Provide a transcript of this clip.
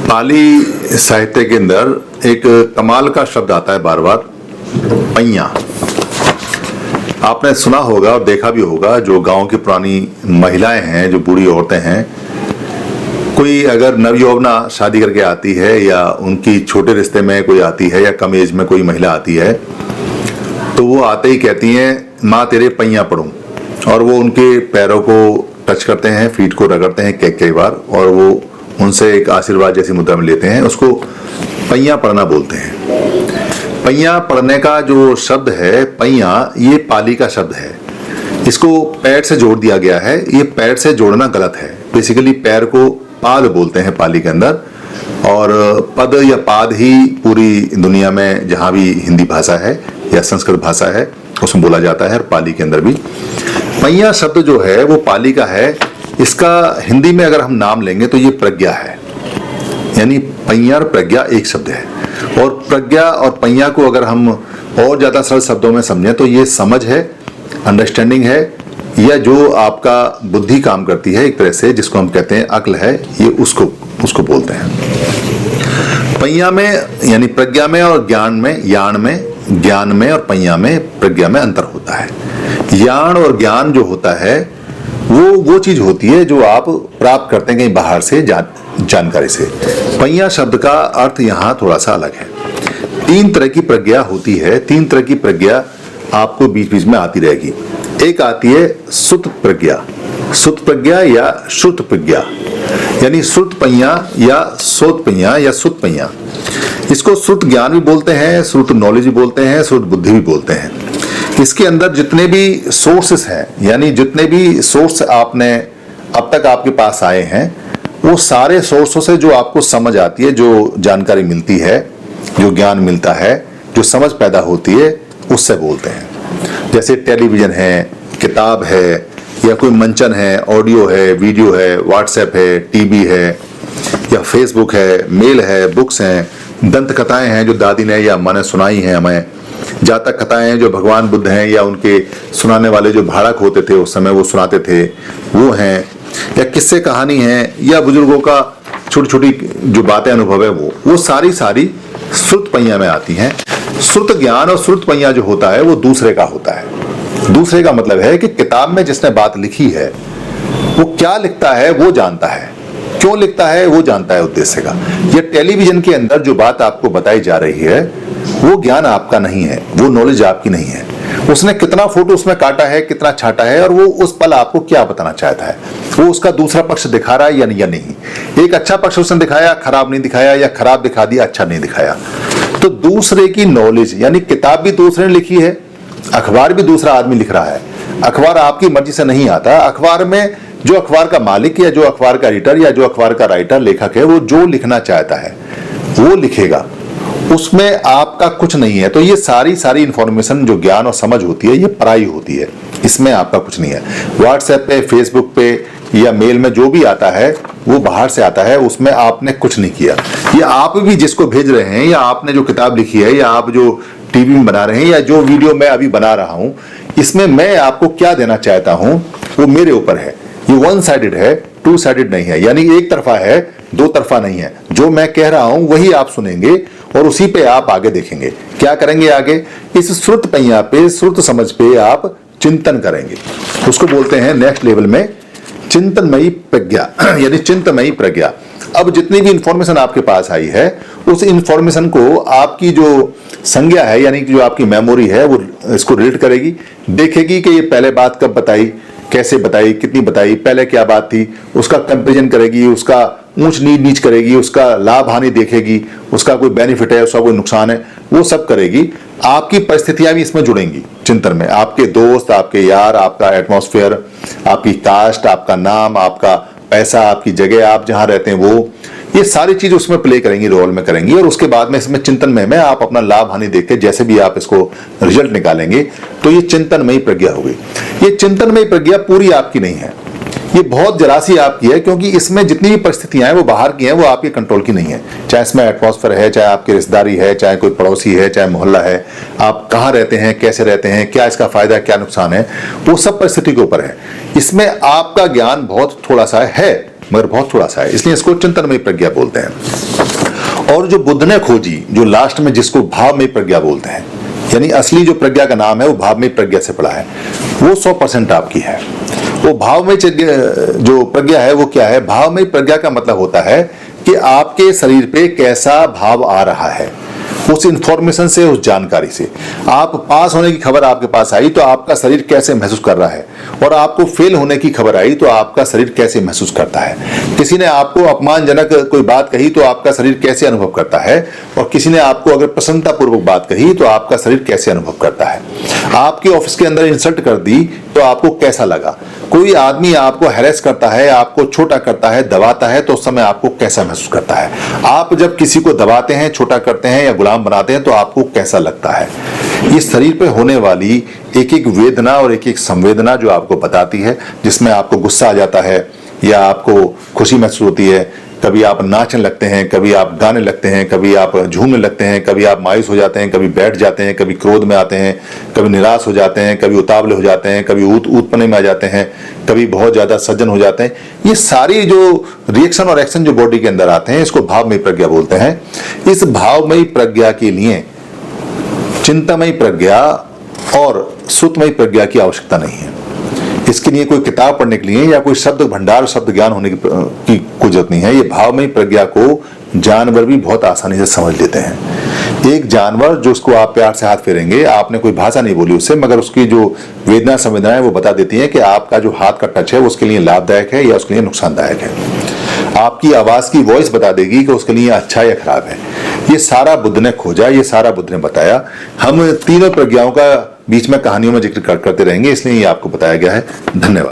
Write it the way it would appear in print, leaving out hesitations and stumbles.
पाली साहित्य के अंदर एक कमाल का शब्द आता है बार बार, पैया। आपने सुना होगा और देखा भी होगा, जो गांव की पुरानी महिलाएं हैं, जो बूढ़ी औरतें हैं, कोई अगर नवयौवना शादी करके आती है या उनकी छोटे रिश्ते में कोई आती है या कम एज में कोई महिला आती है, तो वो आते ही कहती हैं, माँ तेरे पैया पड़ूं, और वो उनके पैरों को टच करते हैं, फीट को रगड़ते हैं कई बार, और वो उनसे एक आशीर्वाद जैसी मुद्रा में लेते हैं। उसको पैया पड़ना बोलते हैं। पैया पड़ने का जो शब्द है, पैया, ये पाली का शब्द है। इसको पैर से जोड़ दिया गया है। ये पैर से जोड़ना गलत है। बेसिकली पैर को पाद बोलते हैं पाली के अंदर, और पद या पाद ही पूरी दुनिया में जहाँ भी हिंदी भाषा है या संस्कृत भाषा है उसमें बोला जाता है, और पाली के अंदर भी। पैया शब्द जो है वो पाली का है। इसका हिंदी में अगर हम नाम लेंगे तो ये प्रज्ञा है, यानी पैया और प्रज्ञा एक शब्द है। और प्रज्ञा और पैया को अगर हम और ज्यादा सरल शब्दों में समझें तो ये समझ है, अंडरस्टैंडिंग है, या जो आपका बुद्धि काम करती है एक तरह से, जिसको हम कहते हैं अक्ल है, ये उसको बोलते हैं। पैया में यानी प्रज्ञा में और ज्ञान में और पैया में, प्रज्ञा में अंतर होता है। ज्ञान और ज्ञान जो होता है वो चीज होती है जो आप प्राप्त करते हैं कहीं बाहर से जानकारी से। पैया शब्द का अर्थ यहाँ थोड़ा सा अलग है। 3 तरह की प्रज्ञा होती है। 3 तरह की प्रज्ञा आपको बीच बीच में आती रहेगी। एक आती है सुत प्रज्ञा या श्रुत प्रज्ञा, यानी श्रुत पैया या सोत पैया या सुत पैया। इसको श्रुत ज्ञान भी बोलते हैं, श्रुत नॉलेज भी बोलते हैं, श्रुत बुद्धि भी बोलते हैं। इसके अंदर जितने भी सोर्सेस हैं, यानी जितने भी सोर्स आपने अब तक आपके पास आए हैं, वो सारे सोर्सों से जो आपको समझ आती है, जो जानकारी मिलती है, जो ज्ञान मिलता है, जो समझ पैदा होती है, उससे बोलते हैं। जैसे टेलीविजन है, किताब है, या कोई मंचन है, ऑडियो है, वीडियो है, व्हाट्सएप है, टीवी है, या फेसबुक है, मेल है, बुक्स हैं, दंत कथाएं हैं जो दादी ने या अम्मा ने सुनाई हैं हमें, जातक कथाएं हैं जो भगवान बुद्ध हैं या उनके सुनाने वाले जो भाड़क होते थे उस समय वो सुनाते थे, वो हैं, या किस्से कहानी हैं, या बुजुर्गों का छोटी छोटी जो बातें अनुभव है वो सारी श्रुत पैया में आती हैं। श्रुत ज्ञान और श्रुत पैया जो होता है वो दूसरे का होता है। दूसरे का मतलब है कि किताब में जिसने बात लिखी है वो क्या लिखता है वो जानता है, क्यों लिखता है वो जानता है उद्देश्य का। ये टेलीविजन के अंदर जो बात आपको बताई जा रही है वो ज्ञान आपका नहीं है, वो नॉलेज आपकी नहीं है। उसने कितना फोटो उसमें काटा है, कितना छाटा है, और वो उस पल आपको क्या बताना चाहता है, वो उसका दूसरा पक्ष दिखा रहा है या नहीं। एक अच्छा पक्ष उसने दिखाया, खराब नहीं दिखाया, या खराब दिखा दिया, अच्छा नहीं दिखाया। तो दूसरे की नॉलेज, यानी किताब भी दूसरे ने लिखी है, अखबार भी दूसरा आदमी लिख रहा है। अखबार आपकी मर्जी से नहीं आता। अखबार में जो अखबार का मालिक या जो अखबार का एडिटर या जो अखबार का राइटर, लेखक है, वो जो लिखना चाहता है वो लिखेगा, उसमें आपका कुछ नहीं है। तो ये सारी इंफॉर्मेशन जो ज्ञान और समझ होती है ये पराई होती है, इसमें आपका कुछ नहीं है। व्हाट्सएप पे, फेसबुक पे या मेल में जो भी आता है वो बाहर से आता है, उसमें आपने कुछ नहीं किया। या आप भी जिसको भेज रहे हैं, या आपने जो किताब लिखी है, या आप जो टीवी में बना रहे हैं, या जो वीडियो मैं अभी बना रहा हूं, इसमें मैं आपको क्या देना चाहता हूं वो मेरे ऊपर है। ये 1 साइडेड है, 2 साइडेड नहीं है, यानी एक तरफा है, 2 तरफा नहीं है। जो मैं कह रहा हूं वही आप सुनेंगे और उसी पे आप आगे देखेंगे। क्या करेंगे आगे? इस श्रुत पैया पे, श्रुत समझ पे आप चिंतन करेंगे। उसको बोलते हैं नेक्स्ट लेवल में चिंतनमयी प्रज्ञा, यानी चिंतनमयी प्रज्ञा। अब जितनी भी इंफॉर्मेशन आपके पास आई है उस इंफॉर्मेशन को आपकी जो संज्ञा है, यानी कि जो आपकी मेमोरी है, वो इसको रीड करेगी, देखेगी कि ये पहले बात कब बताई, कैसे बताई, कितनी बताई, पहले क्या बात थी, उसका कंपैरिजन करेगी, उसका ऊंच नीच करेगी, उसका लाभ हानि देखेगी, उसका कोई बेनिफिट है, उसका कोई नुकसान है, वो सब करेगी। आपकी परिस्थितियां भी इसमें जुड़ेंगी चिंतन में। आपके दोस्त, आपके यार, आपका एटमॉस्फेयर, आपकी कास्ट, आपका नाम, आपका पैसा, आपकी जगह, आप जहां रहते हैं, वो ये सारी चीज उसमें प्ले करेंगी, रोल में करेंगी। और उसके बाद में इसमें चिंतन में आप अपना लाभ हानि देख के जैसे भी आप इसको रिजल्ट निकालेंगे तो ये चिंतनमयी प्रज्ञा होगी। ये चिंतनमयी प्रज्ञा पूरी आपकी नहीं है, ये बहुत जरा सी आपकी है, क्योंकि इसमें जितनी भी परिस्थितियां हैं वो बाहर की हैं, वो आपके कंट्रोल की नहीं है। चाहे इसमें एटमॉस्फेयर है, चाहे आपकी रिश्तेदारी है, चाहे कोई पड़ोसी है, चाहे मोहल्ला है, आप कहाँ रहते हैं, कैसे रहते हैं, क्या इसका फायदा क्या नुकसान है, वो सब परिस्थिति के ऊपर है। इसमें आपका ज्ञान बहुत थोड़ा सा है, मगर बहुत थोड़ा सा है, इसलिए इसको चिंतनमयी प्रज्ञा बोलते हैं। और जो बुद्ध ने खोजी, जो लास्ट में जिसको भावमयी प्रज्ञा बोलते हैं, यानी असली जो प्रज्ञा का नाम है वो भावमयी प्रज्ञा से पड़ा है, वो 100% आपकी है। वो भावमयी जो प्रज्ञा है वो क्या है? भावमयी प्रज्ञा का मतलब होता है कि आपके शरीर पे कैसा भाव आ रहा है, उस इंफॉर्मेशन से, उस जानकारी से। आप पास होने की खबर आपके पास आई तो आपका शरीर कैसे महसूस कर रहा है, और आपको फेल होने की खबर आई तो आपका शरीर कैसे महसूस करता है। किसी ने आपको अपमानजनक कोई बात कही तो आपका शरीर कैसे अनुभव करता है, और किसी ने आपको अगर प्रसन्नतापूर्वक बात कही तो आपका शरीर कैसे अनुभव करता है। आपके ऑफिस के अंदर इंसल्ट कर दी तो आपको कैसा लगा। कोई आदमी आपको हैरेस करता है, आपको छोटा करता है, दबाता है, तो उस समय आपको कैसा महसूस करता है। आप जब किसी को दबाते हैं, छोटा करते हैं या गुलाम बनाते हैं तो आपको कैसा लगता है। ये शरीर पे होने वाली एक एक वेदना और एक एक संवेदना जो आपको बताती है, जिसमें आपको गुस्सा आ जाता है या आपको खुशी महसूस होती है, कभी आप नाचने लगते हैं, कभी आप गाने लगते हैं, कभी आप झूमने लगते हैं, कभी आप मायूस हो जाते हैं, कभी बैठ जाते हैं, कभी क्रोध में आते हैं, कभी निराश हो जाते हैं, कभी उतावले हो जाते हैं, कभी ऊतपने में आ जाते हैं, कभी बहुत ज्यादा सज्जन हो जाते हैं। ये सारी जो रिएक्शन और एक्शन जो बॉडी के अंदर आते हैं, इसको भावमयी प्रज्ञा बोलते हैं। इस भावमयी प्रज्ञा के लिए चिंतामयी प्रज्ञा और सुतमयी प्रज्ञा की आवश्यकता नहीं है। इसके लिए कोई किताब पढ़ने के लिए या कोई शब्द भंडार, शब्द ज्ञान होने की कोई जरूरत नहीं है। ये भावमयी प्रज्ञा को जानवर भी बहुत आसानी से समझ लेते हैं। एक जानवर जो उसको आप प्यार से हाथ फेरेंगे, आपने कोई भाषा नहीं बोली उससे, मगर उसकी जो वेदना संवेदना है वो बता देती है कि आपका जो हाथ का टच है वो उसके लिए लाभदायक है या उसके लिए नुकसानदायक है। आपकी आवाज की वॉइस बता देगी कि उसके लिए अच्छा या खराब है। ये सारा बुद्ध ने खोजा, ये सारा बुद्ध ने बताया। हम तीनों प्रज्ञाओं का बीच में कहानियों में जिक्र करते रहेंगे, इसलिए ये आपको बताया गया है। धन्यवाद।